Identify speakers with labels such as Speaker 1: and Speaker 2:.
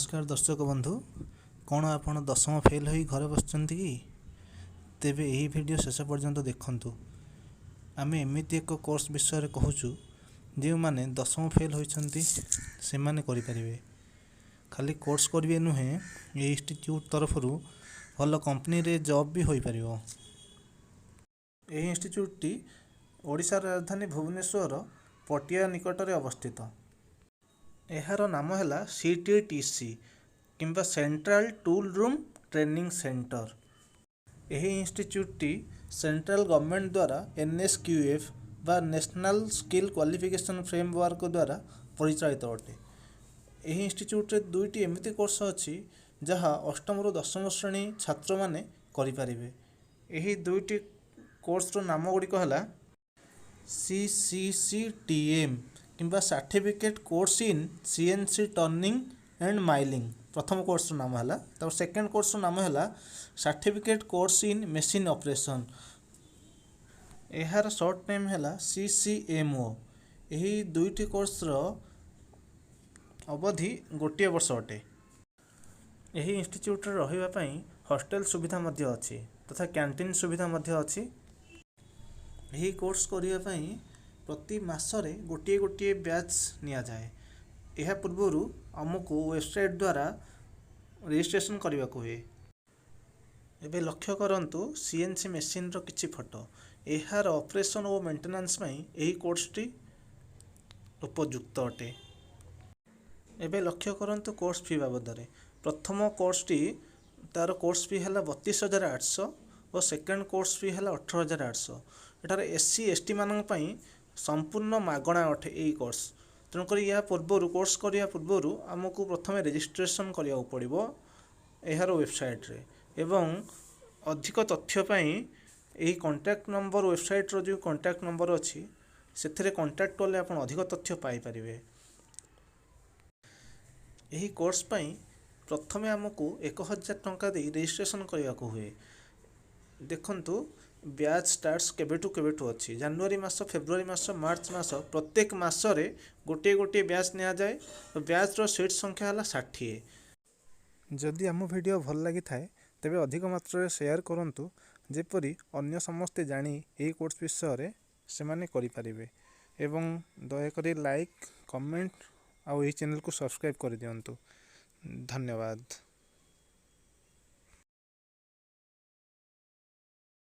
Speaker 1: नमस्कार दर्शक बंधु कौन आपण दशम फेल हो घरे बसचंती कि तेबे यही वीडियो शेष पर्यंत देखंतु। आमे एमिति एक कोर्स विषय रे कहूचु जे माने दशम फेल होइछंती से माने करि परिबे। खाली कोर्स करिवे नुहे ए इंस्टीट्यूट तरफरु भल कंपनी रे जॉब भी होई परिबो। ए इंस्टीट्यूट टी ओडिशा राजधानी भुवनेश्वर पटिया निकट रे अवस्थित। एहार नाम है CTTC किंबा central tool room training centre. यही इंस्टीट्यूट टी सेंट्रल गवर्नमेंट द्वारा NSQF बा नेशनल स्किल क्वालिफिकेशन फ्रेमवर्क द्वारा परिचालित अटे। यही इंस्टीट्यूट रे दुईटी एमिति कोर्स अछि जहाँ अष्टम रु दशम श्रेणी छात्र माने करि परिबे। यही दुईटी कोर्स रो नाम गुड़िक है CCCTM किंबा certificate course in CNC turning and milling. प्रथम कोर्स नाम है तो सेकेंड कोर्स नाम है certificate course in machine operation. यार शॉर्ट नेम है CCMO। यही दुईटी कोर्स अवधि गोटे वर्ष अटे। यही इंस्टीट्यूट रे रहिबा पई हॉस्टल सुविधा मध्य अछि तथा कैंटीन सुविधा मध्य अछि। यही कोर्स करिया पई प्रति मासरे गोटे गोटे बैच निया जाए। यह पूर्वरु आमको वेबसाइट द्वारा रजिस्ट्रेशन करने को हुए। एबे लक्ष्य करंतु CNC मशीन रो किछि फोटो। यार ऑपरेशन और मेंटेनेंस पई एही कोर्स टी उपयुक्त अटे। एबे लक्ष्य करंतु कोर्स फी बाबद। प्रथम कोर्स टी तार कोर्स फी है 32,800 और सेकेंड कोर्स फी है 18,800। एटार SC ST मानन पई संपूर्ण मागणा अटे यही कोर्स। तेणुक या पूर्वर कोर्स करने पूर्वर आमको प्रथम रजिस्ट्रेशन करने पड़ो यार वेबसाइट रे। एवं अधिक तथ्य पाई यही कॉन्टैक्ट नंबर वेबसाइट रो जो कॉन्टैक्ट नंबर अच्छी से कॉन्टैक्ट कले आप अधिक तथ्य पाई परिबे। यही कोर्स पाई प्रथम आमको 1,000 टंका दे रजिस्ट्रेशन करने को हुए। देखंतु ब्याज स्टार्ट्स केबेठू अच्छी जनवरी मास फेब्रुआरी मास मार्च मास प्रत्येक मासरे गोटे गोटे ब्याज निया जाए। ब्याज रो सीट संख्या है 60। जदि आम वीडियो भल लगी थाए तेबे अधिक मात्रा शेयर करंतु जेपरी अन्य समस्ते जानी यही कोर्स विषय से माने करि परिबे। एवं दयाकरी लाइक कमेंट आउ यही चैनल को सब्सक्राइब कर दियंतु। धन्यवाद।